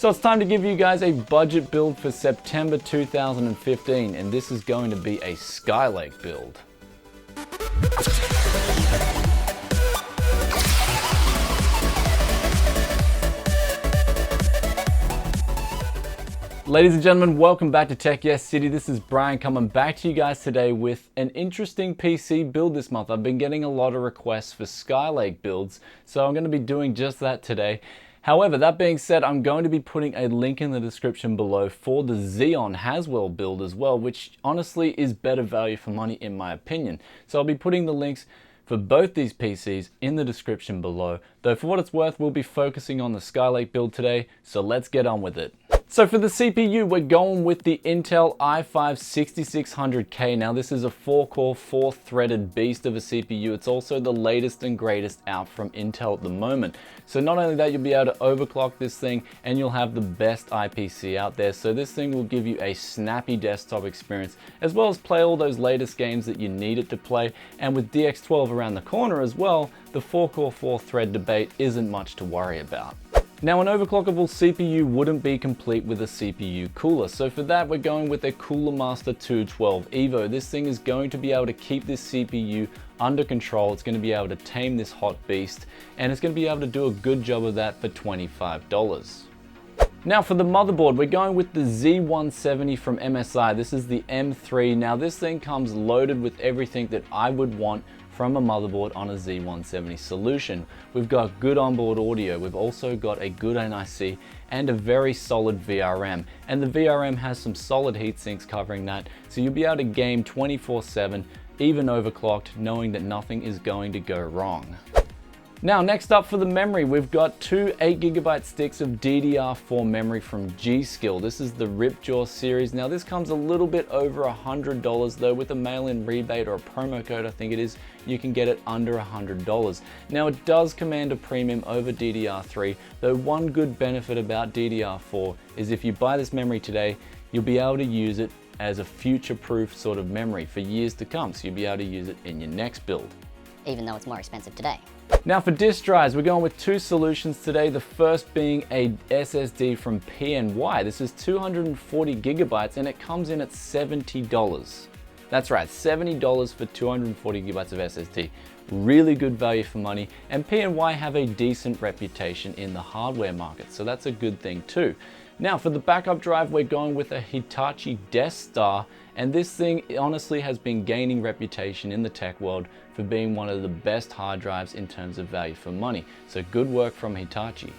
So it's time to give you guys a budget build for September 2015, and this is going to be a Skylake build. Ladies and gentlemen, welcome back to Tech Yes City. This is Brian coming back to you guys today with an interesting PC build this month. I've been getting a lot of requests for Skylake builds, so I'm going to be doing just that today. However, that being said, I'm going to be putting a link in the description below for the Xeon Haswell build as well, which honestly is better value for money in my opinion. So I'll be putting the links for both these PCs in the description below, though for what it's worth, we'll be focusing on the Skylake build today, so let's get on with it. So for the CPU, we're going with the Intel i5-6600K. Now this is a 4-core, 4-threaded beast of a CPU. It's also the latest and greatest out from Intel at the moment. So not only that, you'll be able to overclock this thing and you'll have the best IPC out there. So this thing will give you a snappy desktop experience, as well as play all those latest games that you need it to play. And with DX12 around the corner as well, the 4-core, 4-thread debate isn't much to worry about. Now, an overclockable CPU wouldn't be complete with a CPU cooler, so for that we're going with a Cooler Master 212 Evo. This thing is going to be able to keep this CPU under control, it's going to be able to tame this hot beast, and it's going to be able to do a good job of that for $25. Now for the motherboard, we're going with the Z170 from MSI. This is the M3. Now this thing comes loaded with everything that I would want from a motherboard on a Z170 solution. We've got good onboard audio, we've also got a good NIC and a very solid VRM. And the VRM has some solid heat sinks covering that, so you'll be able to game 24/7, even overclocked, knowing that nothing is going to go wrong. Now next up for the memory, we've got two 8GB sticks of DDR4 memory from G.Skill. This is the Ripjaw series. Now this comes a little bit over $100 though. With a mail-in rebate or a promo code, I think it is, you can get it under $100. Now it does command a premium over DDR3, though one good benefit about DDR4 is if you buy this memory today, you'll be able to use it as a future-proof sort of memory for years to come, so you'll be able to use it in your next build. Even though it's more expensive today. Now for disk drives, we're going with two solutions today. The first being a SSD from PNY. This is 240 gigabytes and it comes in at $70. That's right, $70 for 240 gigabytes of SSD. Really good value for money, and PNY have a decent reputation in the hardware market, so that's a good thing too. Now for the backup drive, we're going with a Hitachi Death Star, and this thing honestly has been gaining reputation in the tech world for being one of the best hard drives in terms of value for money. So good work from Hitachi.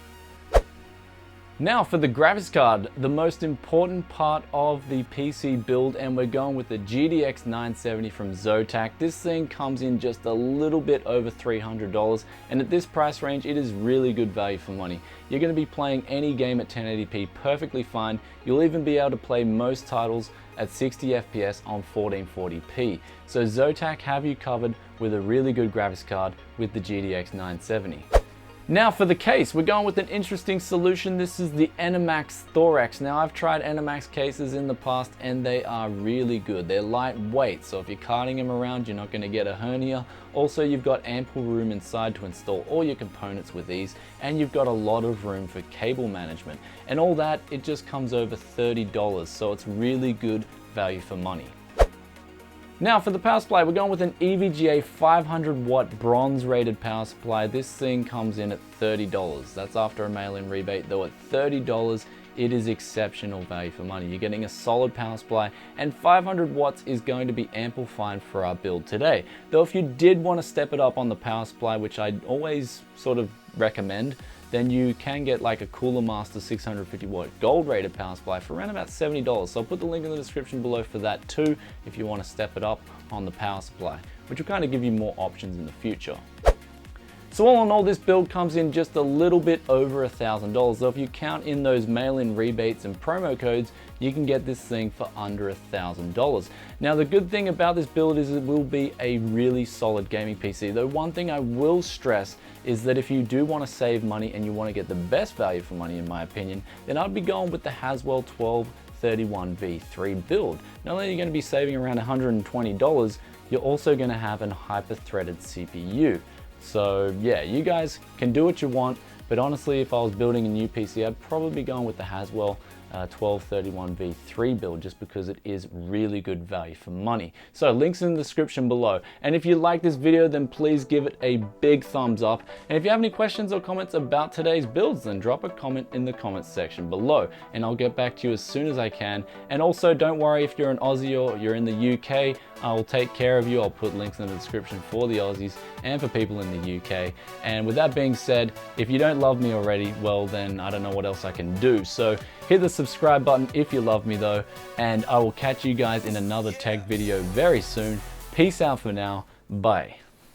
Now for the graphics card, the most important part of the PC build, and we're going with the GTX 970 from Zotac. This thing comes in just a little bit over $300, and at this price range, it is really good value for money. You're going to be playing any game at 1080p perfectly fine. You'll even be able to play most titles at 60 FPS on 1440p. So Zotac have you covered with a really good graphics card with the GTX 970. Now for the case, we're going with an interesting solution. This is the Enimax Thorax. Now I've tried Enimax cases in the past and they are really good. They're lightweight, so if you're carting them around, you're not going to get a hernia. Also, you've got ample room inside to install all your components with ease, and you've got a lot of room for cable management. And all that, it just comes over $30, so it's really good value for money. Now for the power supply, we're going with an EVGA 500 watt bronze rated power supply. This thing comes in at $30. That's after a mail-in rebate, though at $30, it is exceptional value for money. You're getting a solid power supply, and 500 watts is going to be ample fine for our build today. Though if you did want to step it up on the power supply, which I'd always sort of recommend, then you can get like a Cooler Master 650 watt gold rated power supply for around about $70. So I'll put the link in the description below for that too, if you want to step it up on the power supply, which will kind of give you more options in the future. So all in all, this build comes in just a little bit over $1,000. So if you count in those mail-in rebates and promo codes, you can get this thing for under $1,000. Now the good thing about this build is it will be a really solid gaming PC. Though one thing I will stress is that if you do want to save money and you want to get the best value for money, in my opinion, then I'd be going with the Haswell 1231V3 build. Not only are you going to be saving around $120, you're also going to have a hyper-threaded CPU. So yeah, you guys can do what you want, But honestly, if I was building a new PC, I'd probably be going with the Haswell 1231V3 build, just because it is really good value for money. So links in the description below. And if you like this video, then please give it a big thumbs up. And if you have any questions or comments about today's builds, then drop a comment in the comments section below, and I'll get back to you as soon as I can. And also, don't worry if you're an Aussie or you're in the UK, I'll take care of you. I'll put links in the description for the Aussies and for people in the UK. And with that being said, if you don't love me already, well then I don't know what else I can do. So hit the subscribe button if you love me though, and I will catch you guys in another tech video very soon. Peace out for now. Bye.